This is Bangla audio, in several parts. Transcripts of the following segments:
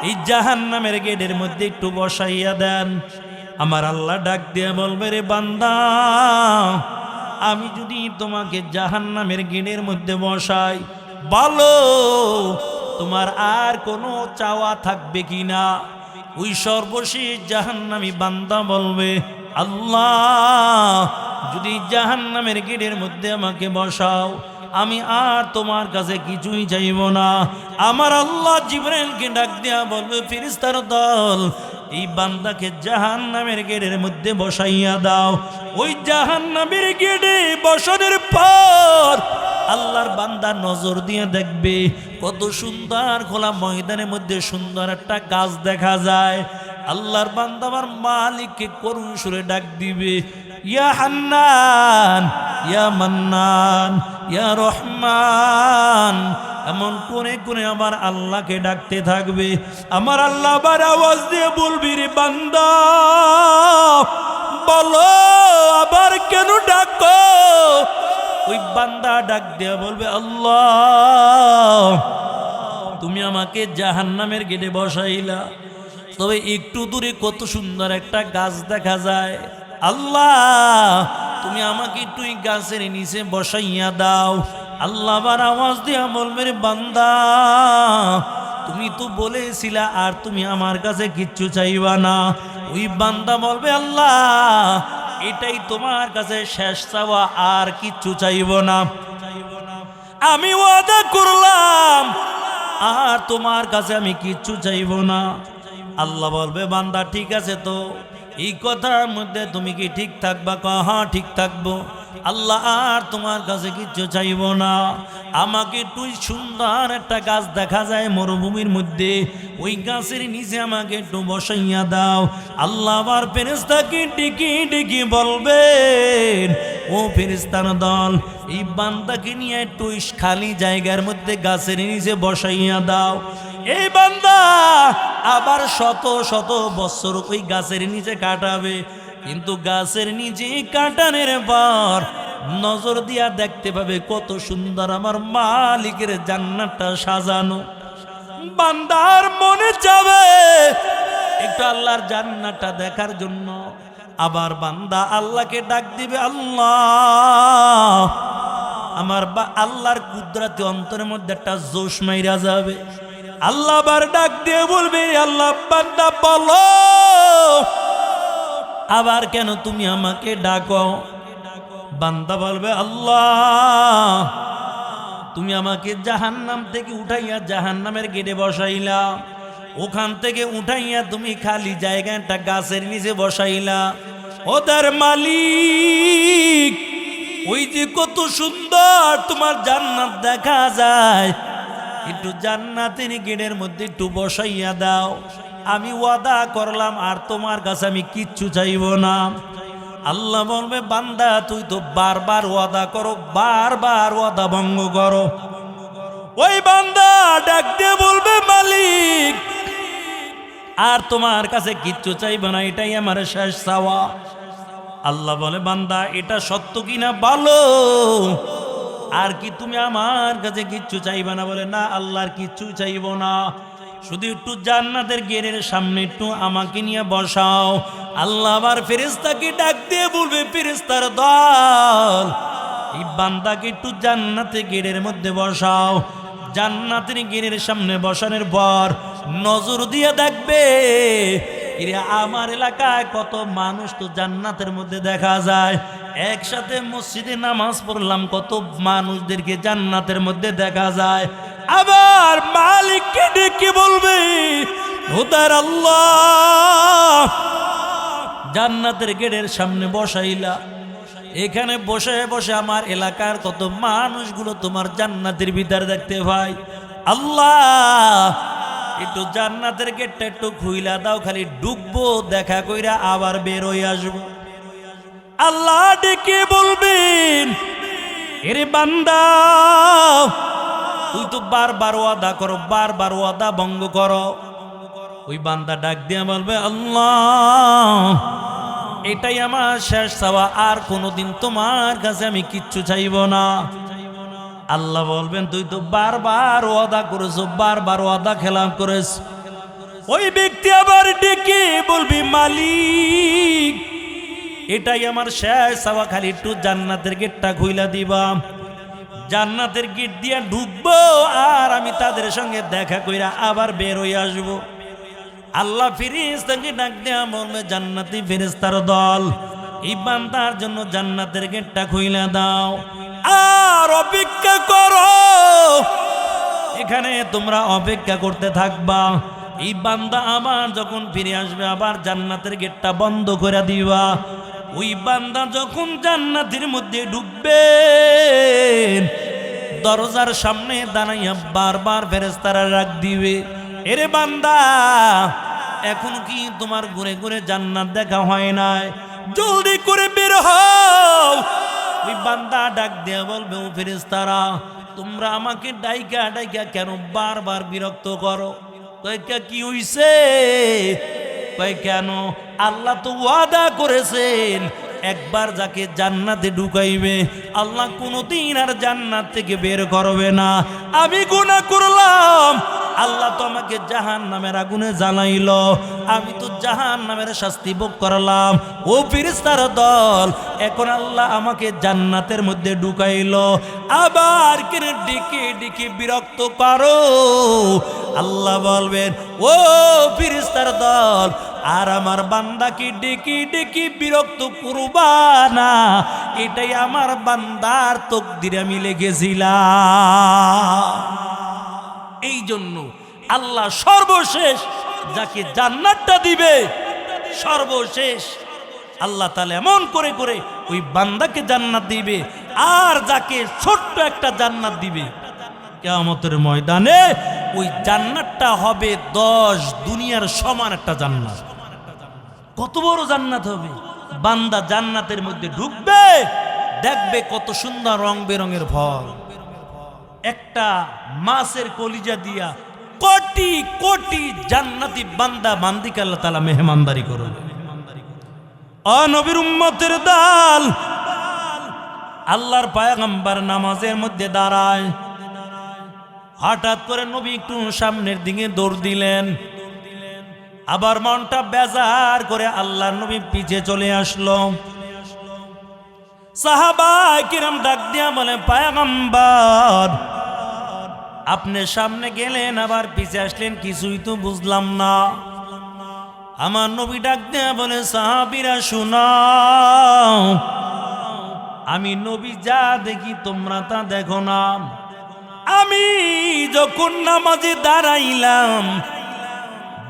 এই জাহান্নামের গেটের মধ্যে একটু বসাইয়া দেন। আমার আল্লাহ ডাক দিয়ে বলবে, রে বান্দা, আমি যদি তোমাকে জাহান্নামের গেটের মধ্যে বসাই, বলো তোমার আর কোনো চাওয়া থাকবে কিনা? ওই সর্বশেষ জাহান্নামী বান্দা বলবে, আল্লাহ, যদি জাহান্নামের গেটের মধ্যে আমাকে বসাও, আমি আর তোমার কাছে কিছুই চাইব না। আমার আল্লাহ জিবরাইলকে ডাক দিয়া বলবে, ফেরেশতার দল, এই বান্দাকে জাহান্নামের গেটের মধ্যে বসাইয়া দাও। ওই জাহান্নামের গেটে বসানোর পর আল্লাহর বান্দা নজর দিয়ে দেখবে কত সুন্দর খোলা ময়দানের মধ্যে সুন্দর একটা গাছ দেখা যায়। আল্লাহর বান্দা আমার মালিককে করুণ সুরে ডাক দিবে, ইয়া হান্নান, ইয়া মান্নান, ইয়া রহমান, এমন কোনে কোনে আমার আল্লাহকে ডাকতে থাকবে। আমার আল্লাহ আবার আওয়াজ দিয়ে বলবি, রে বান্দা, বলো আবার কেন ডাকো? ওই বান্দা ডাক দিয়ে বলবে, আল্লাহ, তুমি আমাকে জাহান্নামের গেটে বসাইলা, তবে একটু দূরে কত সুন্দর একটা গাছ দেখা যায়। আল্লাহ, তুমি আমাকে একটু এই গাছের নিচে বসাইয়া দাও। আল্লাহ আবার আওয়াজ দিয়া বলবে, রে বান্দা, তুমি তো বলেছিলা আর তুমি আমার কাছে কিচ্ছু চাইবা না। ওই বান্দা বলবে, আল্লাহ, এটাই তোমার কাছে শেষ চাওয়া, আর কিচ্ছু চাইব না। আমি ওয়াদা করলাম আর তোমার কাছে আমি কিচ্ছু চাইব না। আল্লাহ বলবে, বান্দা, ঠিক আছে, তো এই কথার মধ্যে তুমি কি ঠিক থাকবা? হ্যাঁ, ঠিক থাকবো। আল্লাহ, আর তোমার কাছে কিচ্ছু চাইব না। আমাকে তুই সুন্দর একটা গাছ দেখা যায় মরুভূমির মধ্যে, ওই গাছের নিচে আমাকে একটু বসাইয়া দাও। আল্লাহ আবার ফেরেশতাকে ডেকে ডেকে বলবেন, ও ফেরেশতার দল, এই বান্দাকে নিয়ে একটু খালি জায়গার মধ্যে গাছের নিচে বসাইয়া দাও। এই বান্দা আবার শত শত বছর ওই গাছের নিচে কাটাবে, কিন্তু গাছের নিচে কাটানোর পর নজর দিয়া দেখতে পাবে কত সুন্দর আমার মালিকের জান্নাতটা সাজানো। বান্দার মনে যাবে একটু আল্লাহর জান্নাতটা দেখার জন্য। আবার বান্দা আল্লাহকে ডাক দিবে, আল্লাহ, আমার আল্লাহর কুদরতে অন্তরের মধ্যে একটা জোশ মাইরা যাবে। আল্লাহ আবার ডাক দিয়ে বলবে, আল্লাহ, বান্দা বলো আবার কেন তুমি আমাকে ডাকো? বান্দা বলবে, আল্লাহ, তুমি আমাকে জাহান্নাম থেকে উঠাইয়া জাহান্নামের গেটে বসাইলা, ওখান থেকে উঠাইয়া তুমি খালি জায়গাটা গাছের নিচে বসাইলা। ওদের মালিক, ওই যে কত সুন্দর তোমার জান্নাত দেখা যায়, একটু জান্নাতের গেটের মধ্যে একটু বসাইয়া দাও। আমি ওয়াদা করলাম আর তোমার কাছে আমি কিচ্ছু চাইব না। আল্লাহ বলবে, বান্দা, তুই তো বারবার ওয়াদা করো, বারবার ওয়াদা ভঙ্গ করো। ওই বান্দা ডাক দিয়ে বলবে, মালিক, আর তোমার কাছে কিচ্ছু চাইব না, এটাই আমার শেষ চাওয়া। আল্লাহ বলে, বান্দা, এটা সত্য কিনা বলো, আর কি তুমি আমার কাছে কিচ্ছু চাইবা না? বলে, না আল্লাহর কিচ্ছু চাইব না, শুধু একটু জান্নাতের গেটের সামনে একটু আমাকে নিয়ে বসাও। আল্লাহ আবার ফেরেশতাকে ডাক দিয়ে বলবে, ফেরেশতার দল, এই বান্দাকে একটু জান্নাতের গেটের মধ্যে বসাও। জান্নাতের গেটের সামনে বসানোর পর নজর দিয়ে দেখবে, এরে আমার এলাকায় কত মানুষ তো জান্নাতের মধ্যে দেখা যায়, একসাথে মসজিদে নামাজ পড়লাম, কত মানুষদেরকে জান্নাতের মধ্যে দেখা যায়। আবার মালিককে ডেকে বলবে, খোদার আল্লাহ, জান্নাতের গেটের সামনে বসাইলা, এখানে বসে বসে আমার এলাকার কত মানুষগুলো তোমার জান্নাতের ভিতর দেখতে পাই। আল্লাহ, একটু জান্নাতের গেটটা একটু খুইলা দাও, খালি ডুববো, দেখা কইরা আবার বের হয়ে আসবো। আল্লাহ ডেকে বলবেন, এরে বান্দা, তুই তো বারবার ওয়াদা করো, বারবার ওয়াদা ভঙ্গ করো। ওই বান্দা ডাক দিয়ে বলবে, আল্লাহ, এটাই আমার শেষ চাওয়া, আর কোনোদিন তোমার কাছে আমি কিচ্ছু চাইব না। আল্লাহ বলবেন, তুই তো বারবার ওয়াদা করেছো, বারবার ওয়াদা খেলাপ করেছ, ওই ব্যক্তি আবার ডেকে বলবি মালিক এটাই আমার শেষ চাওয়া, খালি একটু জান্নাতের গেটটা খুইলা দিবা। জান্নাতের গেট দিয়া ঢুকবো আর আমি তাদের সঙ্গে দেখা কইরা আবার বের হয়ে আসবো। আল্লাহ ফেরেশতাকে ডাক দেয়া বলবে জান্নাতি ফেরেশতার দল এই বান্দার জন্য জান্নাতের গেটটা খুইলা দাও আর অপেক্ষা করো। এখানে তোমরা অপেক্ষা করতে থাকবা। এই বান্দা আবার যখন ফিরে আসবে আবার জান্নাতের গেটটা বন্ধ করে দিবা। ওই বান্দা যখন জান্নাতের মধ্যে ঢুকবে দরজার সামনে দাঁড়াইয়া বারবার ফেরেশতারা ডাক দিবে, এরে বান্দা এখন কি তোমার ঘুরে ঘুরে জান্নাত দেখা হয় নাই? জলদি করে বের হও। ওই বান্দা ডাক দেয়া বলবে ও ফেরেশতারা তোমরা আমাকে ডাইকা ডাইকা কেন বারবার বিরক্ত করো? কয়েকটা কি হইছে? কয় কেন? আল্লাহ তো ওয়াদা করেছেন একবার যাকে জান্নাতে ঢুকাইবে আল্লাহ কোনোদিন আর জান্নাত থেকে বের করবে না। আমি গুনাহ করলাম, আল্লাহ তো আমাকে জাহান্নামের আগুনে জ্বালাইল, আমি তো জাহান্নামের শাস্তি ভোগ করলাম। ও ফেরেশতার দল এখন আল্লাহ আমাকে জান্নাতের মধ্যে ঢুকাইল, আবার কেন ডেকে ডেকে বিরক্ত করো? আল্লাহ বলবেন ও ফেরেশতার দল আর আমার বান্দাকে ডেকে ডেকে বিরক্ত করবা না, এটাই আমার বান্দার তকদিরে আমি লিখেছিলাম। এই জন্য আল্লাহ সর্বশেষ যাকে জান্নাতটা দিবে সর্বশেষ আল্লাহ তাআলা এমন করে করে ওই বান্দাকে জান্নাত দিবে, আর যাকে ছোট্ট একটা জান্নাত দিবে কিয়ামতের ময়দানে ওই জান্নাতটা হবে 10 দুনিয়ার সমান একটা জান্নাত। কত বড় জান্নাত হবে! বান্দা জান্নাতের মধ্যে ঢুকবে দেখবে কত সুন্দর রং বেরঙের ফল। একটা মাছের কলিজা দিয়া কোটি কোটি জান্নাতি বান্দা বান্দিকে আল্লাহ তাআলা মেহমানদারি করবে। ও নবীর উম্মতের দল আল্লাহর পয়গম্বর নামাজের মধ্যে দাঁড়ায়, হঠাৎ করে নবী একটু সামনের দিকে দৌড় দিলেন, আবার মনটা বেজার করে আল্লাহর নবী পিছে চলে আসলো। সাহাবা কিরাম ডাক দিয়া বলে পয়গম্বর আপনি সামনে গেলেন আবার পিছে আসলেন, কিছুই তো বুঝলাম না। আমার নবী ডাক দিয়া বলে সাহাবীরা শুনাও, আমি নবী যা দেখি তোমরা তা দেখো না। আমি যখন নামাজে দাঁড়াইলাম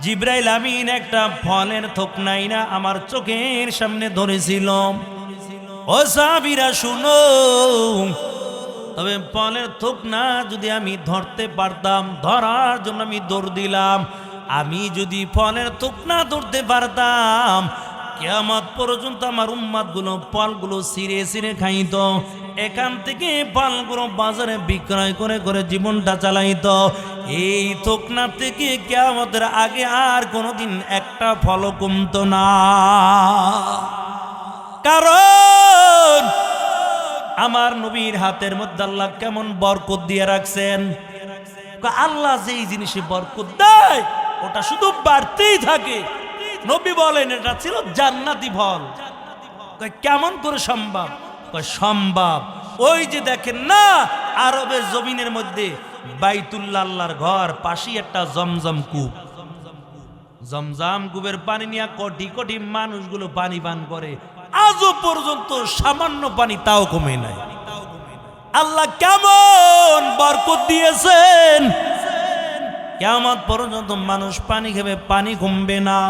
জিবরাইল আমিন একটা ফলের থোকনাইনা আমার চোখের সামনে ধরেছিল। ও সাহাবীরা শুনো, তবে ফলের থোকনা যদি আমি ধরতে পারতাম, ধরার জন্য আমি দৌড় দিলাম। আমি যদি ফলের থোকনা ধরতে পারতাম কিয়ামত পর্যন্ত আমার উম্মতগুলো ফলগুলো ছিঁড়ে ছিঁড়ে খাইত, এখান থেকে ফলগুলো বাজারে বিক্রয় করে করে জীবনটা চালাইত। এই থোকনা থেকে কিয়ামতের আগে আর কোনোদিন একটা ফল কমতো না। কারণ আমার নবীর হাতের মধ্যে আল্লাহ কেমন বরকত দিয়ে রাখছেন। আল্লাহ যেই জিনিসে বরকত দেয় ওটা শুধু বাড়তেই থাকে। নবী বলেন এটা ছিল জান্নাতি ফল। কেমন করে সম্ভব? সম্ভব ওই যে দেখেন না আরবের জমিনের মধ্যে বাইতুল্লাহ আল্লাহর ঘর, পাশেই একটা জমজম কূপ। জমজম কূপের পানি নিয়ে কোটি কোটি মানুষগুলো পানি পান করে, আজও পর্যন্ত সামান্য পানি তাও কমে নাই। আল্লাহ কেমন বরকত দিয়েছেন, কিয়ামত পর্যন্ত মানুষ পানি খাবে, পানি কমবে না।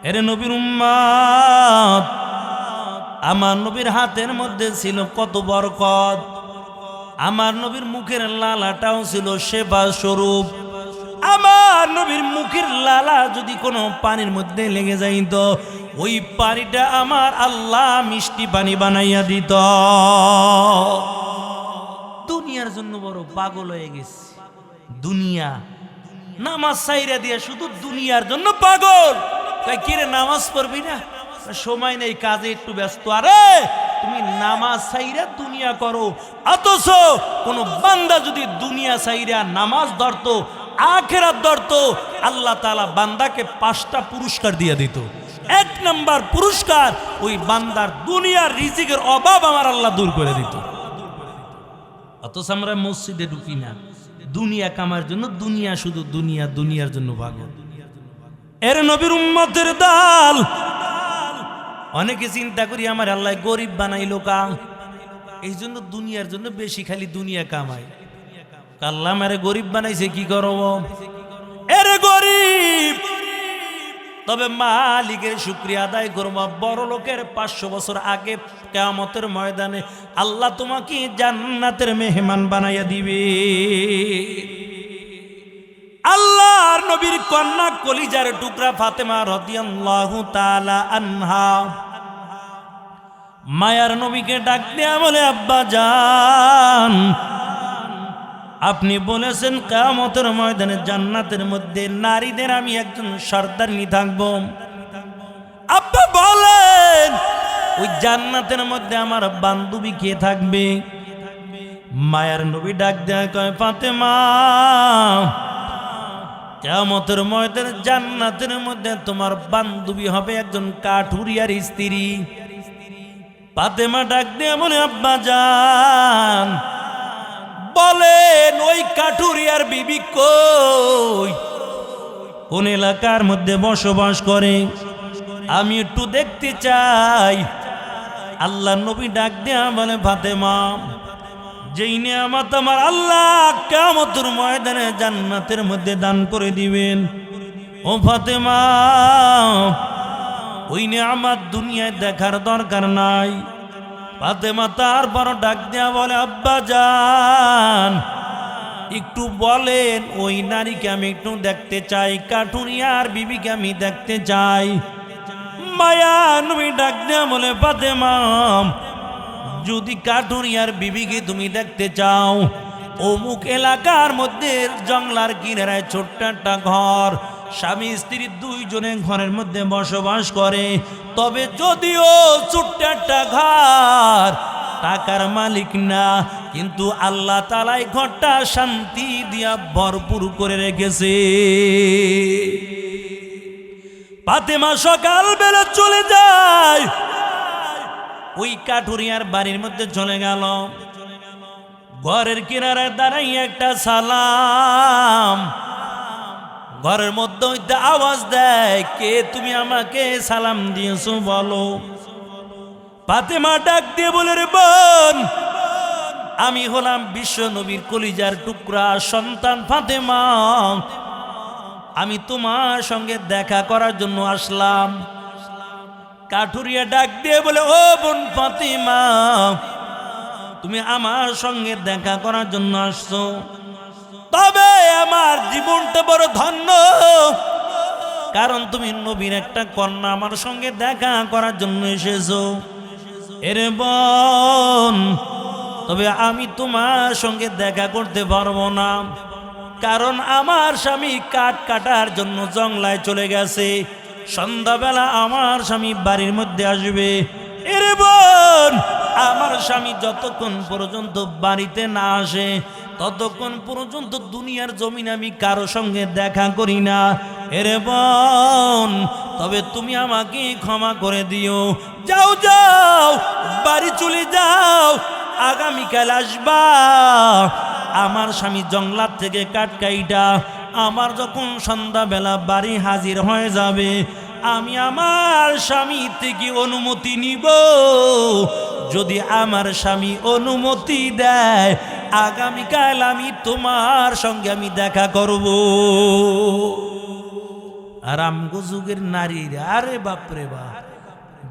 এরে নবীর উম্মত, আমার নবীর হাতের মধ্যে ছিল কত বরকত। আমার নবীর মুখের লালাটাও ছিল সেবা স্বরূপ। আমার নবীর মুখের লালা যদি কোনো পানির মধ্যে লেগে যাইত, ওই পানিটা আমার আল্লাহ মিষ্টি পানি বানাইয়া দিত। দুনিয়ার জন্য বড় পাগল হয়ে গেছে। দুনিয়া নামাজ সাইরা দিয়া শুধু দুনিয়ার জন্য পাগল। তাই কিরে নামাজ পড়বি না? সময় নেই, কাজে একটু ব্যস্ত। আরে তুমি নামাজ সাইরা দুনিয়া করো, অথচ কোন বান্দা যদি দুনিয়া সাইরা নামাজ ধরতো, আখিরাত ধরতো, আল্লাহ তাআলা বান্দাকে 5টা পুরস্কার দিয়ে দিত। 1 নাম্বার পুরস্কার, ওই বান্দার দুনিয়ার রিজিকের অভাব আমার আল্লাহ দূর করে দিত। অথচ আমরা মসজিদে ঢুকি না, দুনিয়া কামার জন্য, দুনিয়া শুধু দুনিয়া, দুনিয়ার জন্য পাগল। এর নবীর উম্মতের দল, অনেকে চিন্তা করি আমার আল্লাহ গরিব বানাইলো কা, এই জন্য দুনিয়ার জন্য বেশি খালি দুনিয়া কামাই। আল্লাহ আমারে গরিব বানাইছে কি করব? এরে গরিব, তবে মালিকের শুকরিয়া আদায় করব। বড় লোকের 500 বছর আগে কিয়ামতের ময়দানে আল্লাহ তোমাকে জান্নাতের মেহমান বানাইয়া দিবে। আল্লাহর নবীর কন্যা কলিজার টুকরা ফাতেমা রাদিয়াল্লাহু তাআলা আনহা মায়ার নবীকে ডাক দিয়া বলে, আব্বা জান, আপনি বলেছেন কিয়ামতের ময়দানে জান্নাতের মধ্যে নারীদের আমি একজন সর্দারনি থাকব। আব্বা বলেন, ওই জান্নাতের মধ্যে আমার বান্ধবী কে থাকবে? মায়ার নবী ডাক দেয়া কয়, ফাতেমা, কিয়ামতের ময়দানে জান্নাতের মধ্যে তোমার বান্ধবী হবে একজন কাঠুরিয়ার স্ত্রী। ফাতেমা ডাক দেয়া বলে, আব্বা জান, বলেন ওই কাঠুরিয়ার বিবি কই, কোন এলাকার মধ্যে বসবাস করে, আমি একটু দেখতে চাই। আল্লাহ নবী ডাক দেয়া বলে, ফাতেমা, যেই নিয়ামত আমার আল্লাহ কিয়ামতের ময়দানে জান্নাতের মধ্যে দান করে দিবেন, ও ফাতেমা, ওই নিয়ামত দুনিয়ায় দেখার দরকার নাই। ফাতেমা তারপর ডাক দেয়া বলে, আব্বা জান, একটু বলেন ওই নারীকে আমি একটু দেখতে চাই, কাঠুরিয়ার বিবিকে আমি দেখতে চাই। মায়া নবী ডাক দেয়া বলে, ফাতেমা, যদি কাঠুরিয়ার বিবিকে তুমি দেখতে চাও, অমুক এলাকার মধ্যে জঙ্গলার কিনারায় ছোট্ট একটা ঘর, স্বামী স্ত্রী দুইজনে ঘরের মধ্যে বসবাস করে। তবে যদিও ছোট্ট একটা ঘর, টাকার মালিক না, কিন্তু আল্লাহ তাআলা এই ঘরটা শান্তি দিয়া ভরপুর করে রেখেছে। ফাতেমা সকাল বেলা চলে যায়, ওই কাঠুরিয়ার বাড়ির মধ্যে চলে গেল। ঘরের কিনারায় দাঁড়াই একটা সালাম, ঘরের মধ্যে হইতে আওয়াজ দেয়, কে তুমি আমাকে সালাম দিয়েছো বলো। ফাতেমা ডাক দিয়ে বলে, রে বোন, আমি হলাম বিশ্ব নবীর কলিজার টুকরা সন্তান ফাতেমা, আমি তোমার সঙ্গে দেখা করার জন্য আসলাম। কাঠুরিয়া ডাক দিয়ে বলে, ও বোন ফাতেমা, তুমি আমার সঙ্গে দেখা করার জন্য আসছো, তবে আমার জীবনটা বড় ধন্য, কারণ তুমি নবীর একটা কন্যা আমার সঙ্গে দেখা করার জন্য এসেছো। এরে বোন, তবে আমি তোমার সঙ্গে দেখা করতে পারবো না, কারণ আমার স্বামী কাঠ কাটার জন্য জঙ্গলায় চলে গেছে, সন্ধ্যাবেলা আমার স্বামী বাড়ির মধ্যে আসবে। এরে বোন, আমার স্বামী যতক্ষণ পর্যন্ত বাড়িতে না আসে ততক্ষণ পর্যন্ত দুনিয়ার জমিন আমি কারো সঙ্গে দেখা করি না। এরে বোন, তবে তুমি আমাকে ক্ষমা করে দিও, যাও যাও বাড়ি চলে যাও, আগামীকাল আসবা। আমার স্বামী জঙ্গলার থেকে কাঠ কাইটা আমার যখন সন্ধ্যাবেলা বাড়ি হাজির হয়ে যাবে, আমি আমার স্বামী থেকে অনুমতি নিব। যদি আমার স্বামী অনুমতি দেয়, আগামীকাল আমি তোমার সঙ্গে আমি দেখা করব। আর আমগো যুগের নারীরা, আরে বাপরে বাপ,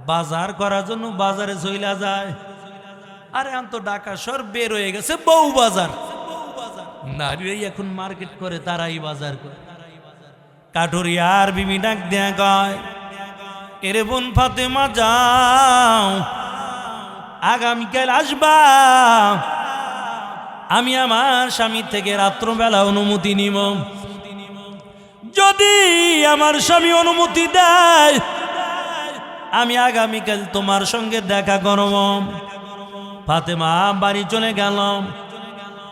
বাজার করার জন্য বাজারে চইলা যায়। আরে আন্ত ঢাকা শহর বের হয়ে গেছে বউ বাজার, নারীরাই এখন মার্কেট করে, তারাই বাজার করে। কাঠুরিয়ার বিবি ডাক দেয়া কয়, এরে বোন ফাতেমা, যাও, আগামীকাল আসবা, আমি আমার স্বামী থেকে রাত্রবেলা অনুমতি নিব। যদি আমার স্বামী অনুমতি দেয়, আমি আগামীকাল তোমার সঙ্গে দেখা করব। ফাতেমা বাড়ি চলে গেল।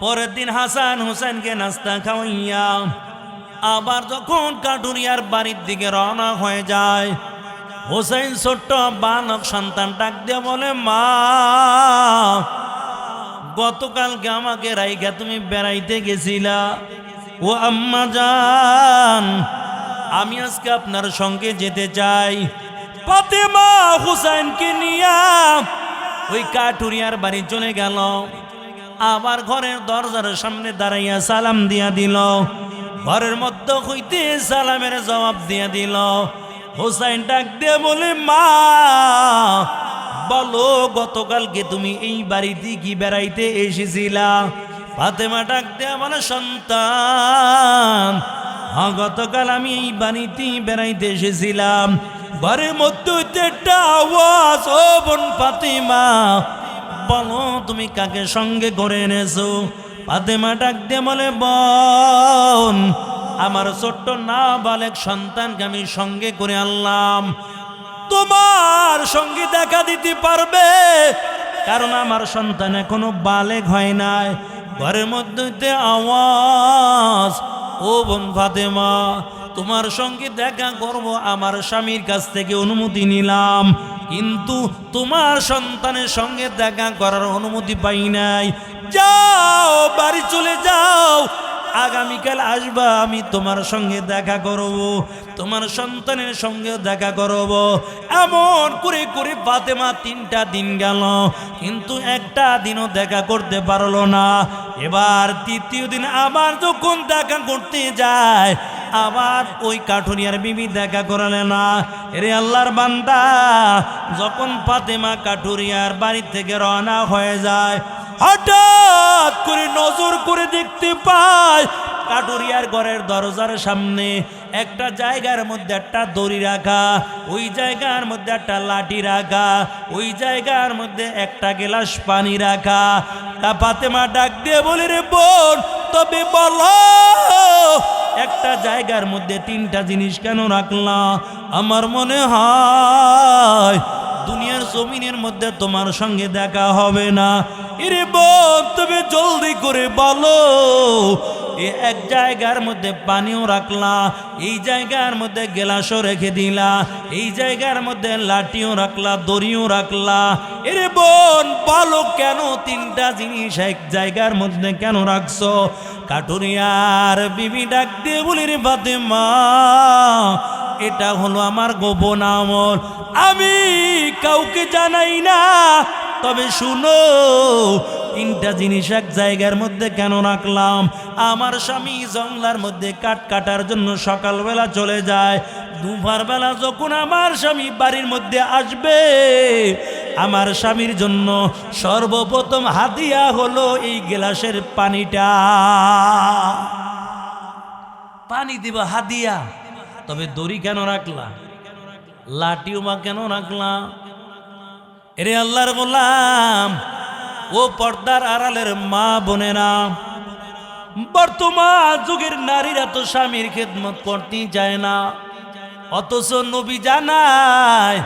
পরের দিন হাসান হুসেনকে নাস্তা খাওয়াইয়া আবার যখন কাঠুরিয়ার বাড়ির দিকে রওনা হয়ে যায়, হোসেন ছোট্ট বালক সন্তান ডাক দিয়ে বলে, মা গতকালকে আমাকে রাইখা তুমি বেড়াইতে গেছিলা, ও আম্মা জান আমি আজকে আপনার সঙ্গে যেতে চাই। ফাতেমা হুসাইনকে নিয়া ওই কাঠুরিয়ার বাড়ি চলে গেল। আবার ঘরের দরজার সামনে দাঁড়াইয়া সালাম দিয়া দিল, ঘরের মধ্যে হইতে সালামের জবাব দিয়া দিল। হুসাইন ডাক দিয়ে বলে, মা বলো গতকালকে তুমি এই বাড়িতে কি বেড়াইতে এসেছিলা? ফাতেমা ডাক দিয়ে বলে, সন্তান গতকাল আমি এই বাড়িতে বেড়াইতে এসেছিলাম। ঘরের মধ্যে একটা আওয়াজ, ও বোন ফাতেমা বলো তুমি কাকে সঙ্গে করে এনেছো? ফাতেমা ডাক দিয়ে বলে, বোন আমার ছোট্ট নাবালেক সন্তানকে আমি সঙ্গে করে আনলাম। তোমার সঙ্গে দেখা দিতে পারবে? কারণ আমার সন্তান এখনো বালেগ হয় নাই। ঘরের মধ্যে আওয়াজ, ও বোন ফাতেমা তোমার সঙ্গে দেখা করব আমার স্বামীর কাছ থেকে অনুমতি নিলাম, কিন্তু তোমার সন্তানের সঙ্গে দেখা করার অনুমতি পাই নাই। যাও বাড়ি চলে যাও, আগামীকাল আসবা, আমি তোমার সঙ্গে দেখা করব, তোমার সন্তানের সঙ্গে দেখা করব। এমন করে করে ফাতেমা 3টা দিন গেল, কিন্তু একটা দিনও দেখা করতে পারলো না। এবার 3য় দিন আবার যখন দেখা করতে যায়, আবার ওই কাঠুরিয়ার বিবি দেখা করালে না। এরে আল্লাহর বান্দা, যখন ফাতেমা কাঠুরিয়ার বাড়ি থেকে রওনা হয়ে যায়, হঠাৎ করে নজর করে দেখতে পায় কাঠুরিয়ার ঘরের দরজার সামনে একটা জায়গার মধ্যে একটা দড়ি রাখা, ওই জায়গার মধ্যে একটা লাঠি রাখা, ওই জায়গার মধ্যে একটা গ্লাস পানি রাখা। তা ফাতেমা ডাক দিয়ে বলে, রে বোন তবে বলো একটা জায়গার মধ্যে 3টা জিনিস কেন রাখলাম? আমার মনে হয় দুনিয়ার জমিনের মধ্যে তোমার সঙ্গে দেখা হবে না। এরে বোন তুমি জলদি করে বলো। এক জায়গার মধ্যে পানিও রাখলা, এই জায়গার মধ্যে গ্লাসও রেখে দিলা, এই জায়গার মধ্যে লাঠিও রাখলা, দড়িও রাখলা। এরে বোন বলো কেন 3টা জিনিস এক জায়গার মধ্যে কেন রাখছো? কাঠুরিয়ার বিবি ডাক দিয়ে বলি, রে ফাতেমা এটা হলো আমার গোপন আমল, আমি কাউকে জানাই না। তবে শুনো 3টা জিনিস এক জায়গার মধ্যে কেন রাখলাম? আমার স্বামী জঙ্গলার মধ্যে কাঠ কাটার জন্য সকালবেলা চলে যায়, দুপুর বেলা যখন আমার স্বামী বাড়ির মধ্যে আসবে, আমার স্বামীর জন্য সর্বপ্রথম হাদিয়া হলো এই গ্লাসের পানিটা। পানি দিব হাদিয়া। তবে দড়ি কেন রাখলা? লাঠিও বা কেন রাখলা? এরে আল্লাহর গোলাম, ও পর্দার আড়ালের মা বোনেরা, বর্তমান যুগের নারীরা তো স্বামীর খেদমত করতেই চায় না, অথচ নবী জানায়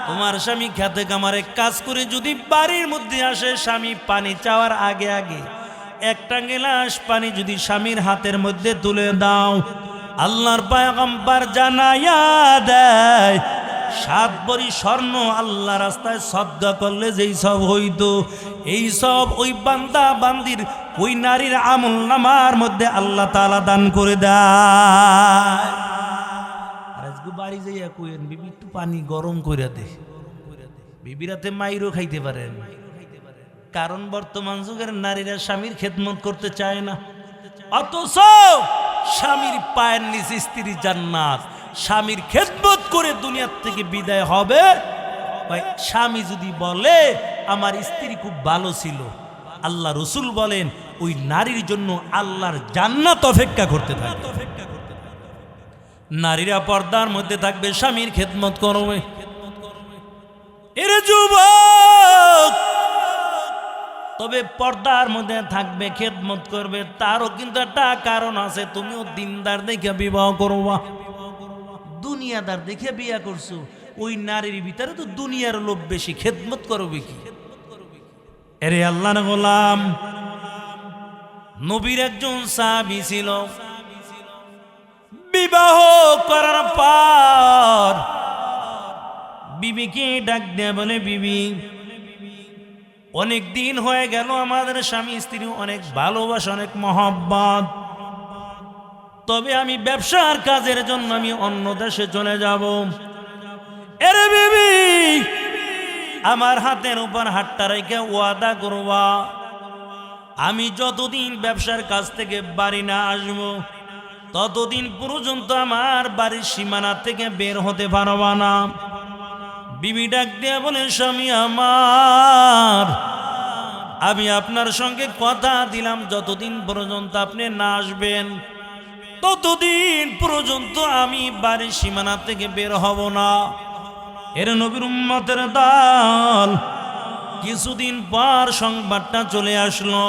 তোমার স্বামী খেতে কামারে কাজ করে যদি বাড়ির মধ্যে আসে, স্বামী পানি চাওয়ার আগে আগে একটা গ্লাস পানি যদি স্বামীর হাতের মধ্যে তুলে দাও, আল্লাহর পয়গম্বর জানায়া দেয় 7 ভরি স্বর্ণ আল্লাহ রাস্তায় সদকা করলে যেই সব হইতো, এই সব ওই বান্দা বান্দির ওই নারীর আমল নামার মধ্যে আল্লাহ তাআলা দান করে দেয়। আর আজকে বাড়ি যাইয়া কইেন বিবি একটু পানি গরম কইরা দে, বিবিরাতে মাইরও খাইতে পারেন। কারণ বর্তমান যুগের নারীরা স্বামীর খেদমত করতে চায় না, অথচ স্বামীর পায়ের নিচে স্ত্রী জান্নাত। স্বামীর খেদমত করে দুনিয়ার থেকে বিদায় হবে। স্বামী যদি বলে আমার স্ত্রী খুব ভালো ছিল, আল্লাহ রসুল বলেন ওই নারীর জন্য আল্লাহর জান্নাত অপেক্ষা করতে থাকে। নারীরা পর্দার মধ্যে থাকবে, স্বামীর খেদমত করবে। এর যুবক তবে পর্দার মধ্যে থাকবে, খেদমত করবে, তারও কিন্তু একটা কারণ আছে। তুমিও দিনদার দেখে বিবাহ করবা, দুনিয়াদার দেখে বিয়া করছো, ওই নারীর ভিতরে তো দুনিয়ার লোভ বেশি, খেদমত করবে কি? এরে আল্লাহর গোলাম, নবীর একজন সাহাবী ছিল, বিবাহ করার পর বিবিকে ডাক দেয়া বলে, বিবি, অনেক দিন হয়ে গেল আমাদের স্বামী স্ত্রী অনেক ভালোবাসা, অনেক মহব্বত, তবে আমি ব্যবসার কাজের জন্য আমি অন্য দেশে চলে যাব। এরে বিবি, আমার হাতের উপর হাতটা রেখে ওয়াদা করবা, আমি যতদিন ব্যবসার কাজ থেকে বাড়ি না আসবো ততদিন পর্যন্ত আমার বাড়ির সীমানা থেকে বের হতে পারবা না। বিবি ডাক দিয়া বলে, স্বামী আমার, আমি আপনার সঙ্গে কথা দিলাম যতদিন পর্যন্ত আপনি না আসবেন ততদিন পর্যন্ত আমি বাড়ির সীমানা থেকে বের হব না। এর নবীর উম্মতের দল, কিছুদিন পর সংবাদটা চলে আসলো,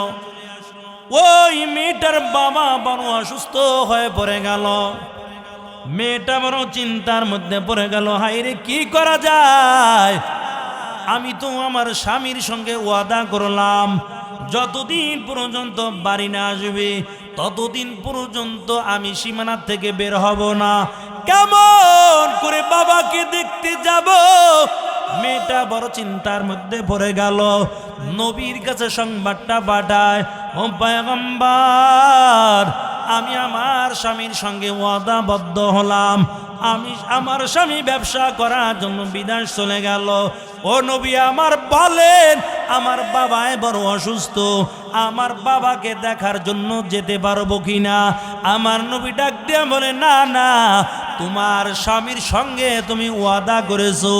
ওই মেয়েটার বাবা বড় অসুস্থ হয়ে পড়ে গেল। মেয়েটা বড় চিন্তার মধ্যে পড়ে গেল, হায়রে কি করা যায়, আমি তো আমার স্বামীর সঙ্গে ওয়াদা করলাম যতদিন পর্যন্ত বাড়ি না আসবে ততদিন পর্যন্ত আমি সীমানা থেকে বের হব না, কেমন করে বাবাকে দেখতে যাব। মেয়েটা বড় চিন্তার মধ্যে পড়ে গেল। নবীর কাছে সংবাদটা পাঠায়, ও পয়গম্বর, আমি আমার স্বামীর সঙ্গে ওয়াদাবদ্ধ হলাম, আমি আমার স্বামী ব্যবসা করার জন্য বিদেশ চলে গেল। ও নবী, আমার বলেন, আমার বাবায় বড় অসুস্থ, আমার বাবাকে দেখার জন্য যেতে পারবো কিনা? আমার নবী ডাক দিয়ে বলে, না না, তোমার স্বামীর সঙ্গে তুমি ওয়াদা করেছো,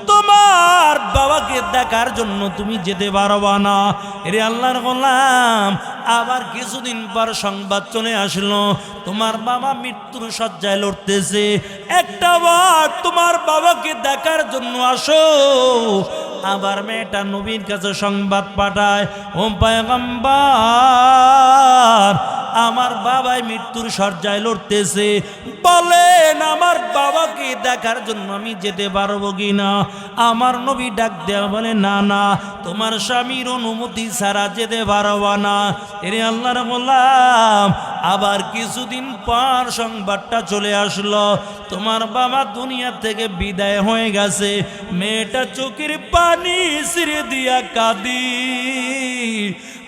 তোমার বাবাকে দেখার জন্য তুমি যেতে পারবা না। এরে আল্লাহর গোলাম, আবার কিছুদিন পর সংবাদ চলে আসলো, তোমার বাবা মৃত্যুর শয্যায় লড়তেছে, একটা বার তোমার বাবাকে দেখার জন্য আসো। আবার মেয়েটা নবীর কাছে সংবাদ পাঠায়, ও পয়গম্বর, আমার বাবাই মৃত্যুর শয্যায় লড়তেছে, বলেন আমার বাবাকে দেখার জন্য আমি যেতে পারবো কিনা? আমার নবী ডাক দেওয়া বলে, না না, তোমার স্বামীর অনুমতি ছাড়া যেতে পারবা না। এরে আল্লাহর গোলাম, আবার কিছুদিন পর সংবাদটা চলে আসলো, তোমার বাবা দুনিয়া থেকে বিদায় হয়ে গেছে। মেয়েটা চোখের পানি ছিঁড়ে দিয়া কাঁদি,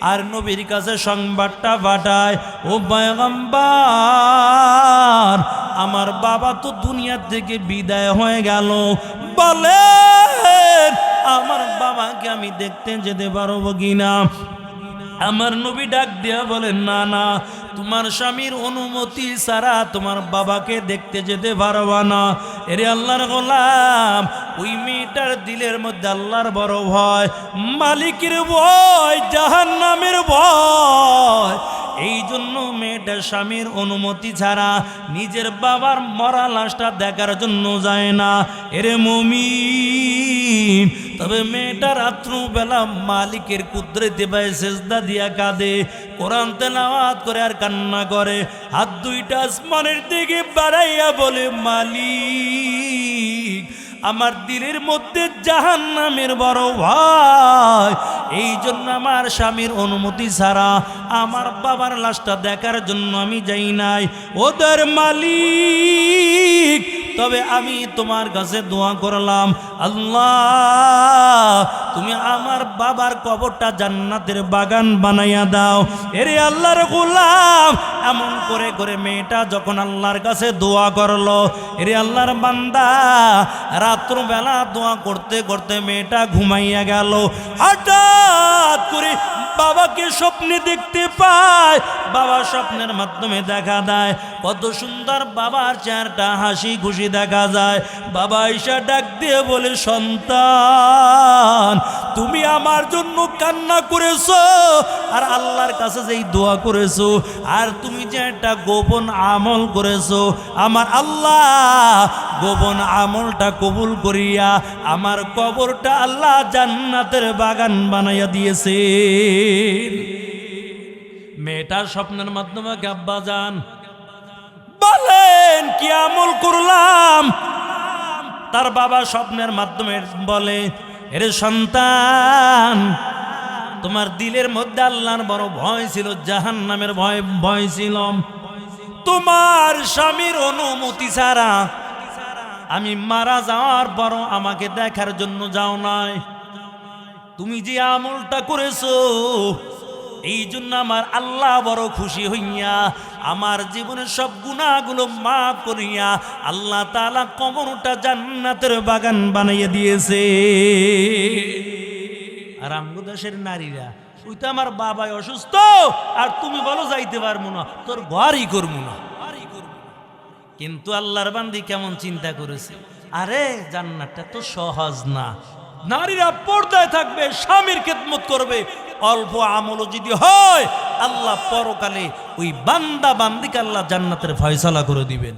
আর নবীর কাছে সংবাদটা পাঠায়, ও পয়গম্বর, আমার বাবা তো দুনিয়া থেকে বিদায় হয়ে গেল, বলেন আমার বাবাকে আমি দেখতে যেতে পারবো কিনা? আমার নবী ডাক দিয়া বলেন, না না, তোমার স্বামীর অনুমতি ছাড়া তোমার বাবাকে দেখতে যেতে পারবা না। এরে আল্লাহর গোলাম, ওই মেয়েটার দিলের মধ্যে আল্লাহর বড় ভয়, মালিকের ভয়, জাহান্নামের ভয়। এই জন্য মেয়েটা স্বামীর অনুমতি ছাড়া নিজের বাবার মরা লাশটা দেখার জন্য যায় না। এরে মুমিন, তবে মেয়েটা রাত্রবেলা মালিকের কুদরতে পায়ে সেজদা দিয়া কাঁদে, কোরআন তেলাওয়াত করে আর কান্না করে, হাত দুইটা আসমানের দিকে বাড়াইয়া বলে, মালিক, আমার দিলের মধ্যে জাহান্নামের বড় ভয়, এই জন্য আমার স্বামীর অনুমতি ছাড়া আমার বাবার লাশটা দেখার জন্য আমি যাই নাই। ওদের মালিক, তবে আমি তোমার কাছে দোয়া করলাম, আল্লাহ, তুমি আমার বাবার কবরটা জান্নাতের বাগান বানাইয়া দাও। এরে আল্লাহর গোলাম, এমন করে করে মেয়েটা যখন আল্লাহর কাছে দোয়া করলো, এরে আল্লাহর বান্দা, রাত্রবেলা দোয়া করতে করতে মেয়েটা ঘুমাইয়া গেল। হঠাৎ করে বাবাকে স্বপ্নে দেখতে পায়, বাবা স্বপ্নের মাধ্যমে দেখা দেয়, কত সুন্দর বাবার চেহারাটা, হাসি খুশি দেখা যায়। বাবা ঈশা ডাক দিয়ে বলে, সন্তান, তুমি আমার জন্য কান্না করেছো, আর আল্লাহর কাছে যেই দোয়া করেছো, আর তুমি যে একটা গোপন আমল করেছো, আমার আল্লাহ গোপন আমলটা কবুল করিয়া আমার কবরটা আল্লাহ জান্নাতের বাগান বানাইয়া দিয়েছে। মেয়েটার স্বপ্নের মাধ্যমে আব্বা যান বলেন, কি আমল করলাম? তার বাবা স্বপ্নের মাধ্যমে বলে, এরে সন্তান, তোমার দিলের মধ্যে আল্লাহর বড় ভয় ছিল, জাহান্নামের ভয় ছিল, তোমার স্বামীর অনুমতি ছাড়া আমি মারা যাওয়ার পরও আমাকে দেখার জন্য যাও নাই। তুমি যে আমলটা করেছো এই জন্য আমার আল্লাহ বড় খুশি হইয়া আমার জীবনের সব গুনাহগুলো মাফ করিয়া আল্লাহ তাআলা কবরটা জান্নাতের বাগান বানাইয়া দিয়েছে। আর আমগো দেশের নারীরা, ওই তো আমার বাবাই অসুস্থ আর তুমি বলো যাইতে পারবো না, তোর ঘরই করবো না। কিন্তু আল্লাহর বান্দি কেমন চিন্তা করেছে, আরে জান্নাতটা তো সহজ না। নারীরা পর্দায় থাকবে, স্বামীর খেদমত করবে, অল্প আমলও যদি হয় আল্লাহ পরকালে ওই বান্দা বান্দিকে আল্লাহ জান্নাতের ফয়সালা করে দিবেন।